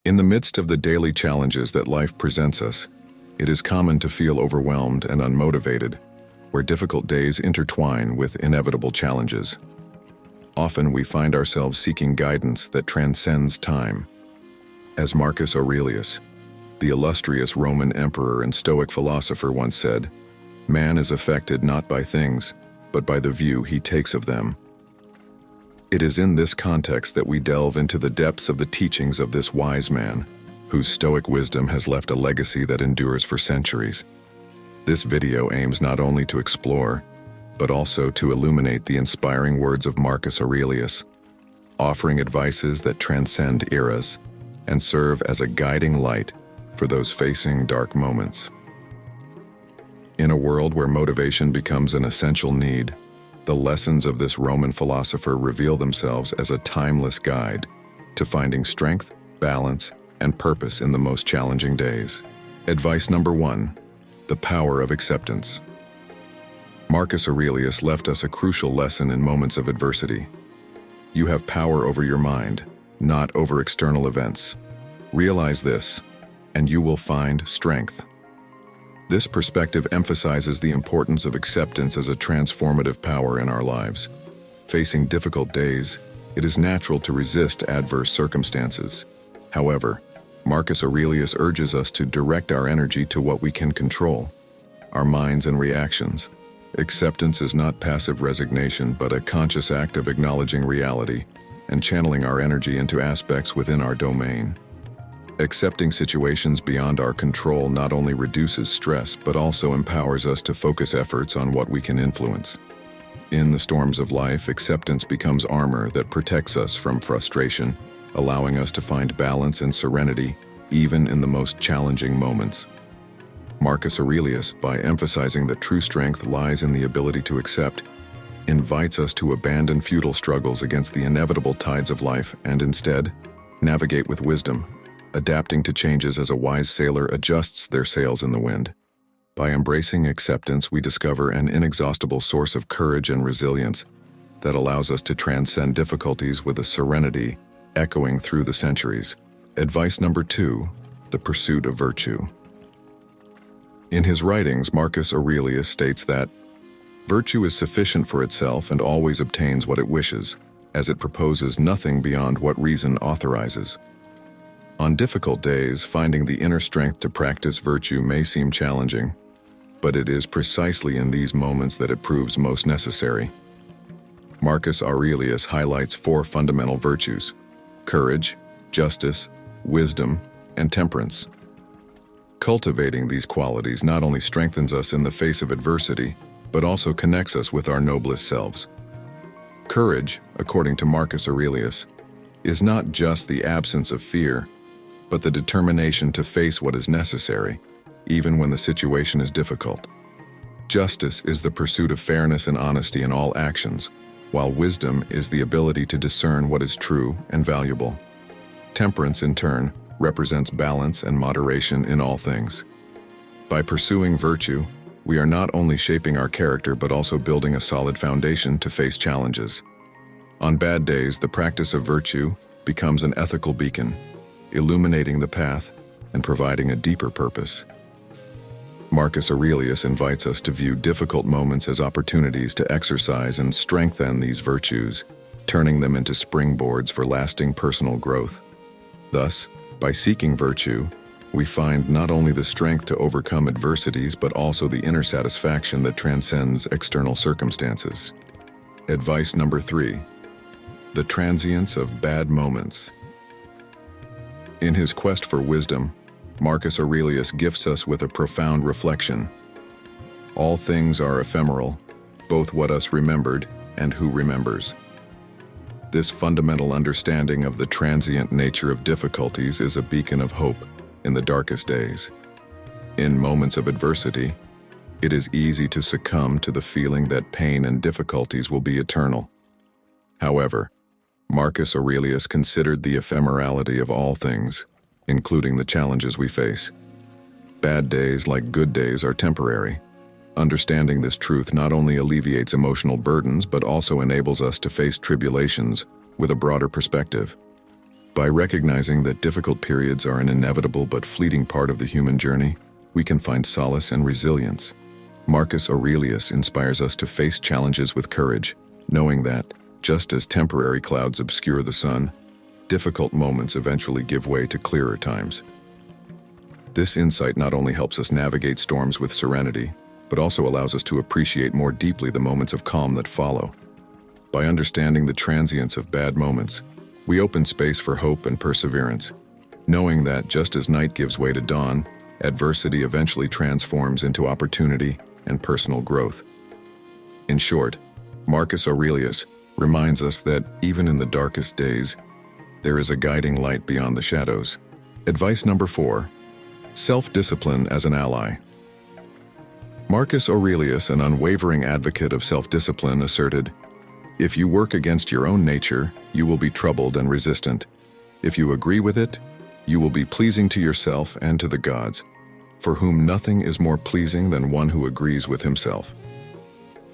In the midst of the daily challenges that life presents us, it is common to feel overwhelmed and unmotivated, where difficult days intertwine with inevitable challenges. Often we find ourselves seeking guidance that transcends time. As Marcus Aurelius, the illustrious Roman emperor and Stoic philosopher, once said, "Man is affected not by things, but by the view he takes of them." It is in this context that we delve into the depths of the teachings of this wise man, whose Stoic wisdom has left a legacy that endures for centuries. This video aims not only to explore, but also to illuminate the inspiring words of Marcus Aurelius, offering advices that transcend eras and serve as a guiding light for those facing dark moments. In a world where motivation becomes an essential need, the lessons of this Roman philosopher reveal themselves as a timeless guide to finding strength, balance, and purpose in the most challenging days. Advice number 1: the power of acceptance. Marcus Aurelius left us a crucial lesson in moments of adversity. You have power over your mind, not over external events. Realize this, and you will find strength. This perspective emphasizes the importance of acceptance as a transformative power in our lives. Facing difficult days, it is natural to resist adverse circumstances. However, Marcus Aurelius urges us to direct our energy to what we can control, our minds and reactions. Acceptance is not passive resignation, but a conscious act of acknowledging reality and channeling our energy into aspects within our domain. Accepting situations beyond our control not only reduces stress, but also empowers us to focus efforts on what we can influence. In the storms of life, acceptance becomes armor that protects us from frustration, allowing us to find balance and serenity even in the most challenging moments. Marcus Aurelius, by emphasizing that true strength lies in the ability to accept, invites us to abandon futile struggles against the inevitable tides of life and instead navigate with wisdom, adapting to changes as a wise sailor adjusts their sails in the wind. By embracing acceptance, we discover an inexhaustible source of courage and resilience that allows us to transcend difficulties with a serenity echoing through the centuries. Advice number 2: the pursuit of virtue. In his writings, Marcus Aurelius states that virtue is sufficient for itself and always obtains what it wishes, as it proposes nothing beyond what reason authorizes. On difficult days, finding the inner strength to practice virtue may seem challenging, but it is precisely in these moments that it proves most necessary. Marcus Aurelius highlights 4 fundamental virtues: courage, justice, wisdom, and temperance. Cultivating these qualities not only strengthens us in the face of adversity, but also connects us with our noblest selves. Courage, according to Marcus Aurelius, is not just the absence of fear, but the determination to face what is necessary, even when the situation is difficult. Justice is the pursuit of fairness and honesty in all actions, while wisdom is the ability to discern what is true and valuable. Temperance, in turn, represents balance and moderation in all things. By pursuing virtue, we are not only shaping our character but also building a solid foundation to face challenges. On bad days, the practice of virtue becomes an ethical beacon, illuminating the path and providing a deeper purpose. Marcus Aurelius invites us to view difficult moments as opportunities to exercise and strengthen these virtues, turning them into springboards for lasting personal growth. Thus, by seeking virtue, we find not only the strength to overcome adversities, but also the inner satisfaction that transcends external circumstances. Advice number 3: the transience of bad moments. In his quest for wisdom, Marcus Aurelius gifts us with a profound reflection. All things are ephemeral, both what us remembered and who remembers. This fundamental understanding of the transient nature of difficulties is a beacon of hope in the darkest days. In moments of adversity, it is easy to succumb to the feeling that pain and difficulties will be eternal. However, Marcus Aurelius considered the ephemerality of all things, including the challenges we face. Bad days, like good days, are temporary. Understanding this truth not only alleviates emotional burdens, but also enables us to face tribulations with a broader perspective. By recognizing that difficult periods are an inevitable but fleeting part of the human journey, we can find solace and resilience. Marcus Aurelius inspires us to face challenges with courage, knowing that, just as temporary clouds obscure the sun, difficult moments eventually give way to clearer times. This insight not only helps us navigate storms with serenity, but also allows us to appreciate more deeply the moments of calm that follow. By understanding the transience of bad moments, we open space for hope and perseverance, knowing that just as night gives way to dawn, adversity eventually transforms into opportunity and personal growth. In short, Marcus Aurelius reminds us that even in the darkest days, there is a guiding light beyond the shadows. Advice number 4: self-discipline as an ally. Marcus Aurelius, an unwavering advocate of self-discipline, asserted, "If you work against your own nature, you will be troubled and resistant. If you agree with it, you will be pleasing to yourself and to the gods, for whom nothing is more pleasing than one who agrees with himself."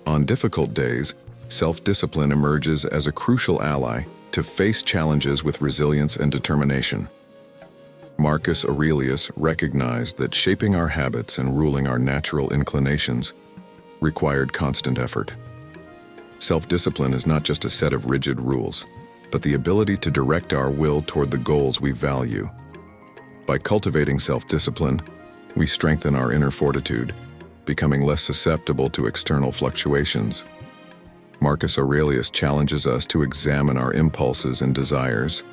On difficult days, self-discipline emerges as a crucial ally to face challenges with resilience and determination. Marcus Aurelius recognized that shaping our habits and ruling our natural inclinations required constant effort. Self-discipline is not just a set of rigid rules, but the ability to direct our will toward the goals we value. By cultivating self-discipline, we strengthen our inner fortitude, becoming less susceptible to external fluctuations. Marcus Aurelius challenges us to examine our impulses and desires,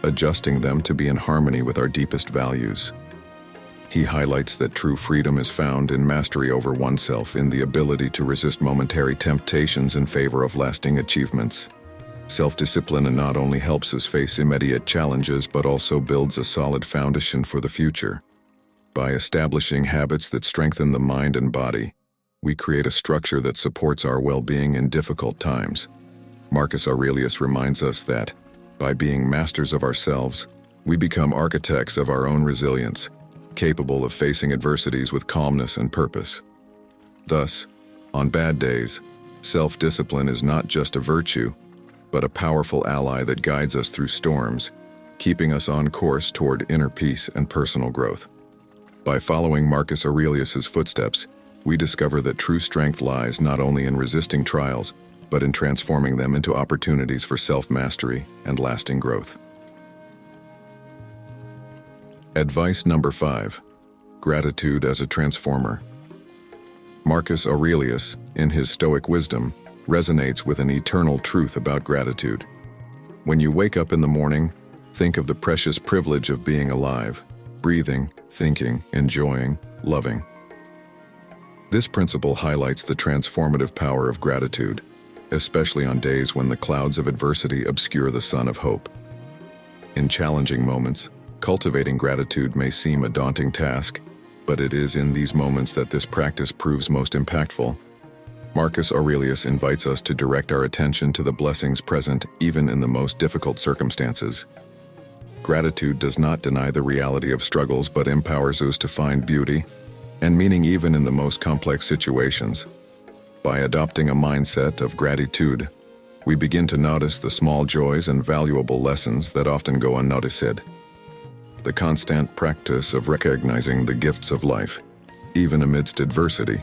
adjusting them to be in harmony with our deepest values. He highlights that true freedom is found in mastery over oneself, in the ability to resist momentary temptations in favor of lasting achievements. Self-discipline not only helps us face immediate challenges, but also builds a solid foundation for the future. By establishing habits that strengthen the mind and body, we create a structure that supports our well-being in difficult times. Marcus Aurelius reminds us that, by being masters of ourselves, we become architects of our own resilience, capable of facing adversities with calmness and purpose. Thus, on bad days, self-discipline is not just a virtue, but a powerful ally that guides us through storms, keeping us on course toward inner peace and personal growth. By following Marcus Aurelius's footsteps, we discover that true strength lies not only in resisting trials, but in transforming them into opportunities for self-mastery and lasting growth. Advice number 5: gratitude as a transformer. Marcus Aurelius, in his Stoic wisdom, resonates with an eternal truth about gratitude. When you wake up in the morning, think of the precious privilege of being alive, breathing, thinking, enjoying, loving. This principle highlights the transformative power of gratitude, especially on days when the clouds of adversity obscure the sun of hope. In challenging moments, cultivating gratitude may seem a daunting task, but it is in these moments that this practice proves most impactful. Marcus Aurelius invites us to direct our attention to the blessings present even in the most difficult circumstances. Gratitude does not deny the reality of struggles, but empowers us to find beauty and meaning even in the most complex situations. By adopting a mindset of gratitude, we begin to notice the small joys and valuable lessons that often go unnoticed. The constant practice of recognizing the gifts of life, even amidst adversity,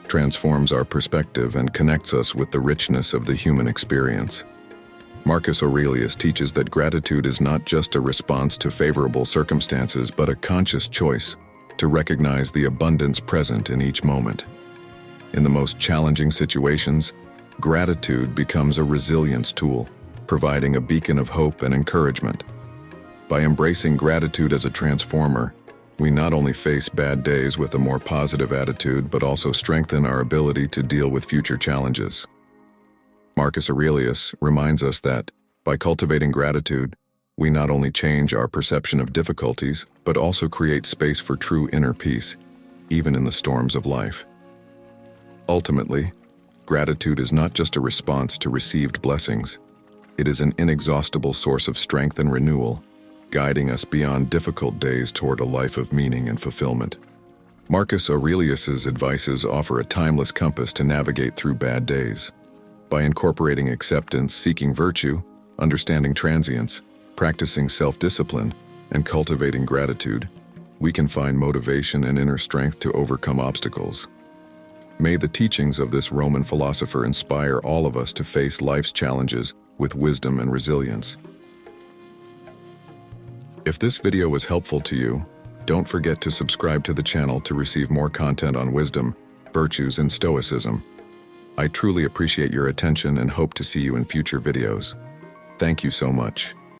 transforms our perspective and connects us with the richness of the human experience. Marcus Aurelius teaches that gratitude is not just a response to favorable circumstances, but a conscious choice to recognize the abundance present in each moment. In the most challenging situations, gratitude becomes a resilience tool, providing a beacon of hope and encouragement. By embracing gratitude as a transformer, we not only face bad days with a more positive attitude, but also strengthen our ability to deal with future challenges. Marcus Aurelius reminds us that, by cultivating gratitude, we not only change our perception of difficulties, but also create space for true inner peace, even in the storms of life. Ultimately, gratitude is not just a response to received blessings. It is an inexhaustible source of strength and renewal, guiding us beyond difficult days toward a life of meaning and fulfillment. Marcus Aurelius's advices offer a timeless compass to navigate through bad days. By incorporating acceptance, seeking virtue, understanding transience, Practicing self-discipline and cultivating gratitude, we can find motivation and inner strength to overcome obstacles. May the teachings of this Roman philosopher inspire all of us to face life's challenges with wisdom and resilience. If this video was helpful to you, don't forget to subscribe to the channel to receive more content on wisdom, virtues, and Stoicism. I truly appreciate your attention and hope to see you in future videos. Thank you so much.